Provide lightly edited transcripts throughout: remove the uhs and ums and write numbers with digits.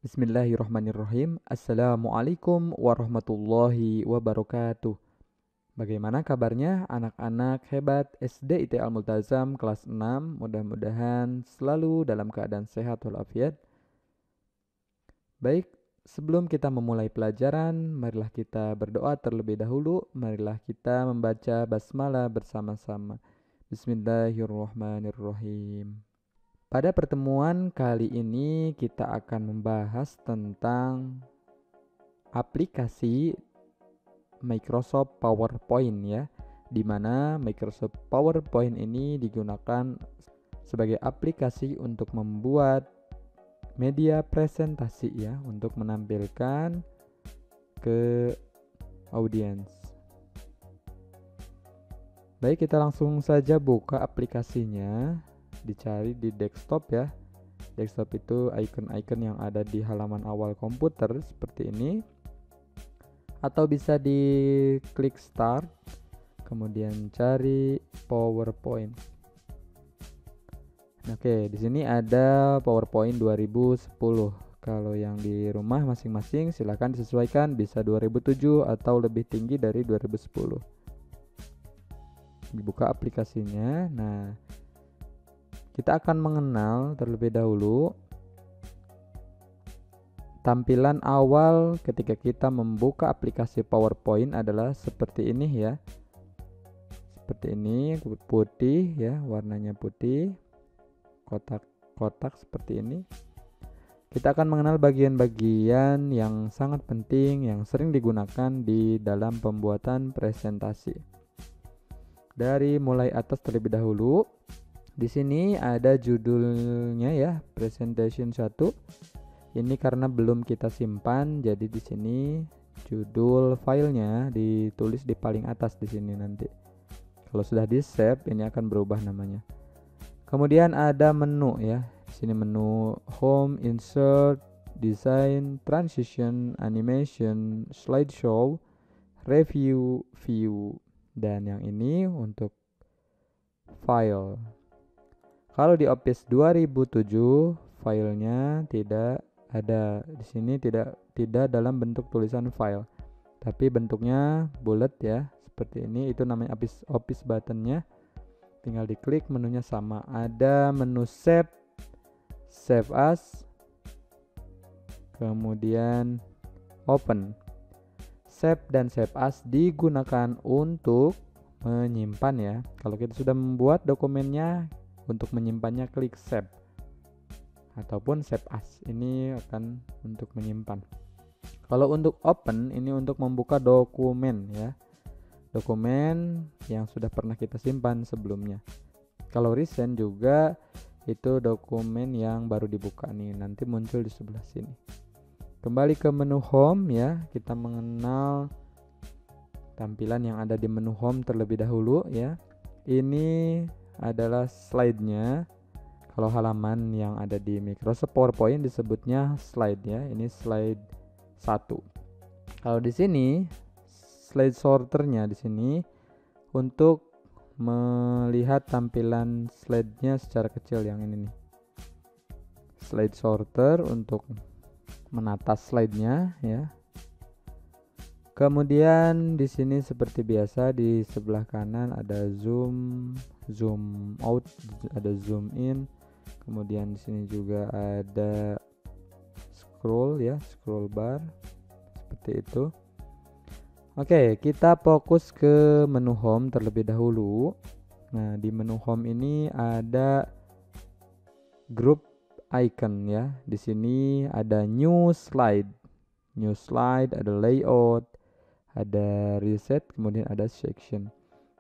Bismillahirrahmanirrahim. Assalamualaikum warahmatullahi wabarakatuh. Bagaimana kabarnya anak-anak hebat SD IT Al Multazam kelas 6? Mudah-mudahan selalu dalam keadaan sehat walafiat. Baik, sebelum kita memulai pelajaran, marilah kita berdoa terlebih dahulu. Marilah kita membaca basmalah bersama-sama. Bismillahirrahmanirrahim. Pada pertemuan kali ini kita akan membahas tentang aplikasi Microsoft PowerPoint ya, di mana Microsoft PowerPoint ini digunakan sebagai aplikasi untuk membuat media presentasi ya, untuk menampilkan ke audiens. Baik, kita langsung saja buka aplikasinya. Dicari di desktop ya. Desktop itu icon-icon yang ada di halaman awal komputer seperti ini. Atau bisa diklik start, kemudian cari PowerPoint. Oke, di sini ada PowerPoint 2010. Kalau yang di rumah masing-masing silakan disesuaikan, bisa 2007 atau lebih tinggi dari 2010. Dibuka aplikasinya. Nah, kita akan mengenal terlebih dahulu tampilan awal ketika kita membuka aplikasi PowerPoint adalah seperti ini ya. Seperti ini, putih ya, warnanya putih. Kotak-kotak seperti ini. Kita akan mengenal bagian-bagian yang sangat penting yang sering digunakan di dalam pembuatan presentasi. Dari mulai atas terlebih dahulu. Di sini ada judulnya ya, presentation 1. Ini karena belum kita simpan, jadi di sini judul filenya ditulis di paling atas di sini nanti. Kalau sudah di-save, ini akan berubah namanya. Kemudian ada menu ya. Di sini menu home, insert, design, transition, animation, slideshow, review, view, dan yang ini untuk file. Kalau di Office 2007 filenya tidak ada di sini, tidak dalam bentuk tulisan file, tapi bentuknya bulat ya, seperti ini. Itu namanya Office buttonnya. Tinggal diklik, menunya sama. Ada menu save as, kemudian open. Save dan save as digunakan untuk menyimpan ya. Kalau kita sudah membuat dokumennya, untuk menyimpannya klik save ataupun save as, ini akan untuk menyimpan. Kalau untuk open, ini untuk membuka dokumen ya, dokumen yang sudah pernah kita simpan sebelumnya. Kalau recent juga itu dokumen yang baru dibuka nih, nanti muncul di sebelah sini. Kembali ke menu home ya, kita mengenal tampilan yang ada di menu home terlebih dahulu ya. Ini adalah slide-nya. Kalau halaman yang ada di Microsoft PowerPoint disebutnya slide ya. Ini slide 1. Kalau di sini slide sorternya di sini untuk melihat tampilan slide-nya secara kecil, yang ini nih. Slide sorter untuk menata slide-nya ya. Kemudian di sini seperti biasa di sebelah kanan ada zoom out, ada zoom in. Kemudian di sini juga ada scroll ya, scroll bar seperti itu. Oke, kita fokus ke menu home terlebih dahulu. Nah, di menu home ini ada group icon ya. Di sini ada new slide, ada layout, ada reset, kemudian ada section.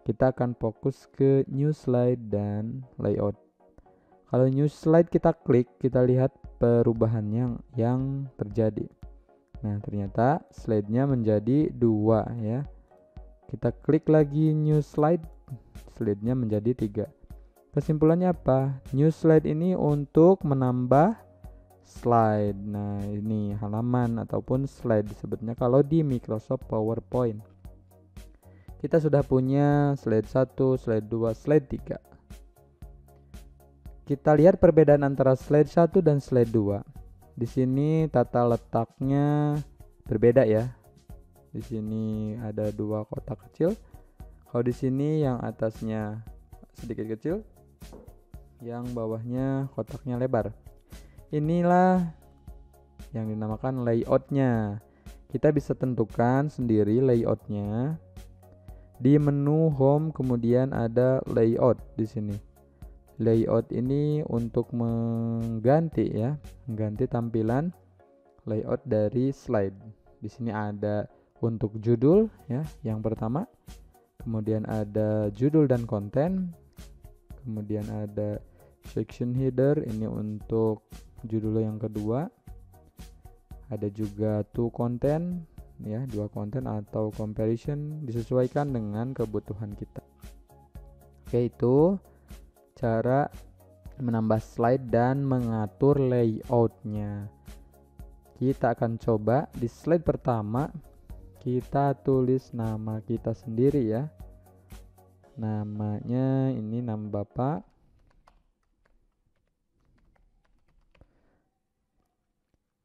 Kita akan fokus ke new slide dan layout. Kalau new slide kita klik, kita lihat perubahannya yang terjadi. Nah, ternyata slide-nya menjadi 2 ya. Kita klik lagi new slide, slide-nya menjadi 3. Kesimpulannya apa? New slide ini untuk menambah slide. Nah, ini halaman ataupun slide disebutnya kalau di Microsoft PowerPoint. Kita sudah punya slide 1, slide 2, slide 3. Kita lihat perbedaan antara slide 1 dan slide 2. Di sini tata letaknya berbeda ya. Di sini ada 2 kotak kecil. Kalau di sini yang atasnya sedikit kecil, yang bawahnya kotaknya lebar. Inilah yang dinamakan layoutnya. Kita bisa tentukan sendiri layoutnya di menu home, kemudian ada layout di sini. Layout ini untuk mengganti tampilan layout dari slide. Di sini ada untuk judul ya, yang pertama. Kemudian ada judul dan konten. Kemudian ada section header, ini untuk judul yang kedua. Ada juga to content ya, 2 konten atau comparison, disesuaikan dengan kebutuhan kita. Oke, itu cara menambah slide dan mengatur layoutnya. Kita akan coba di slide pertama, kita tulis nama kita sendiri ya. Namanya ini nama Bapak.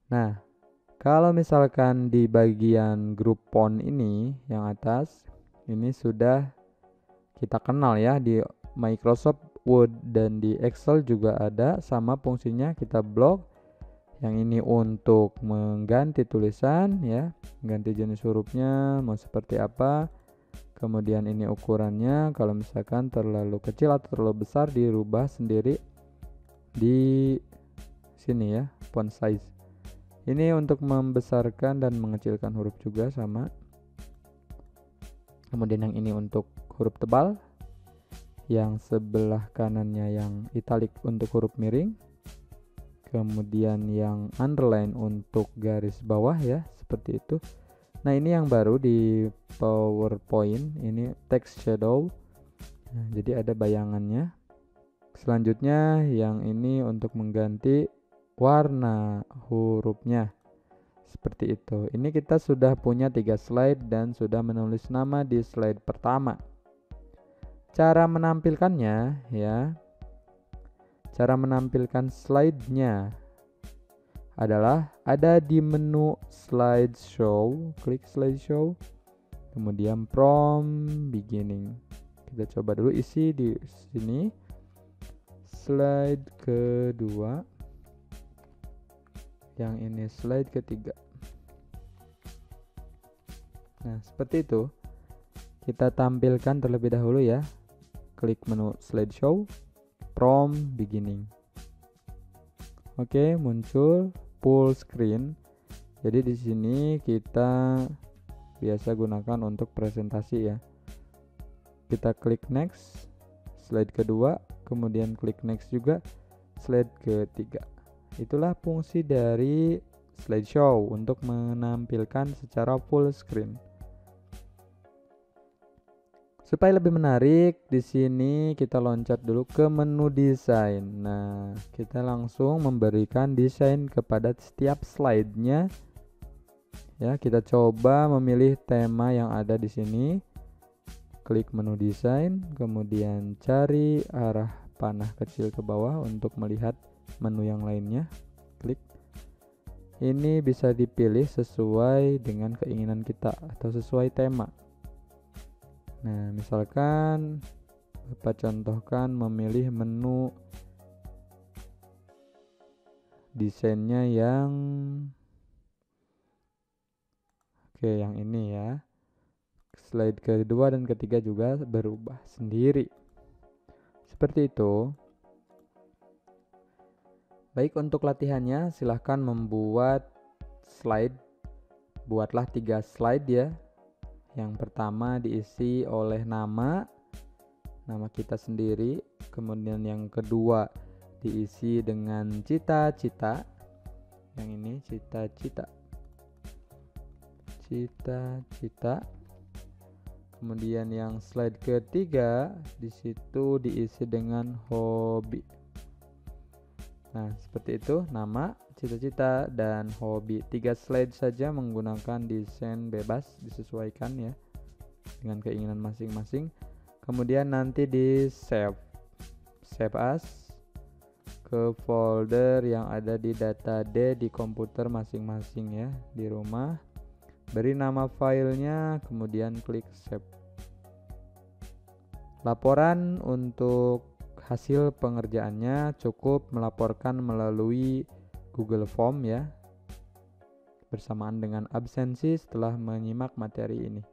Nah, kalau misalkan di bagian grup font ini yang atas, ini sudah kita kenal ya, di Microsoft Word dan di Excel juga ada, sama fungsinya kita blok. Yang ini untuk mengganti tulisan ya, ganti jenis hurufnya mau seperti apa. Kemudian ini ukurannya, kalau misalkan terlalu kecil atau terlalu besar dirubah sendiri di sini ya, font size. Ini untuk membesarkan dan mengecilkan huruf juga sama. Kemudian yang ini untuk huruf tebal, yang sebelah kanannya yang italic untuk huruf miring. Kemudian yang underline untuk garis bawah ya, seperti itu. Nah, ini yang baru di PowerPoint, ini text shadow. Nah, jadi ada bayangannya. Selanjutnya yang ini untuk mengganti warna hurufnya, seperti itu. Ini kita sudah punya 3 slide dan sudah menulis nama di slide pertama. Cara menampilkannya ya, cara menampilkan slide-nya adalah ada di menu slideshow, klik slideshow, kemudian from beginning. Kita coba dulu isi di sini. Slide kedua, yang ini slide ketiga. Nah, seperti itu. Kita tampilkan terlebih dahulu ya. Klik menu slideshow, from beginning. Oke, muncul full screen. Jadi di sini kita biasa gunakan untuk presentasi ya. Kita klik next, slide kedua, kemudian klik next juga, slide ketiga. Itulah fungsi dari slideshow untuk menampilkan secara full screen. Supaya lebih menarik, di sini kita loncat dulu ke menu desain. Nah, kita langsung memberikan desain kepada setiap slide-nya. Ya, kita coba memilih tema yang ada di sini. Klik menu desain, kemudian cari arah panah kecil ke bawah untuk melihat menu yang lainnya. Klik. Ini bisa dipilih sesuai dengan keinginan kita atau sesuai tema. Nah, misalkan Bapak contohkan memilih menu desainnya yang yang ini ya. Slide kedua dan ketiga juga berubah sendiri. Seperti itu. Baik, untuk latihannya silahkan membuat slide. Buatlah 3 slide ya. Yang pertama diisi oleh nama kita sendiri. Kemudian yang kedua diisi dengan cita-cita. Yang ini cita-cita. Kemudian yang slide ketiga disitu diisi dengan hobi. Nah, seperti itu, nama, cita-cita, dan hobi. 3 slide saja menggunakan desain bebas, disesuaikan ya dengan keinginan masing-masing. Kemudian nanti di save as, ke folder yang ada di data D di komputer masing-masing ya di rumah. Beri nama filenya, kemudian klik save. Laporan untuk hasil pengerjaannya cukup melaporkan melalui Google Form ya, bersamaan dengan absensi setelah menyimak materi ini.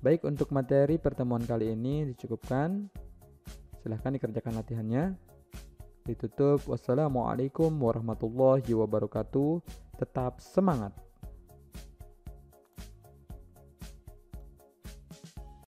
Baik, untuk materi pertemuan kali ini dicukupkan. Silahkan dikerjakan latihannya. Ditutup. Wassalamualaikum warahmatullahi wabarakatuh. Tetap semangat.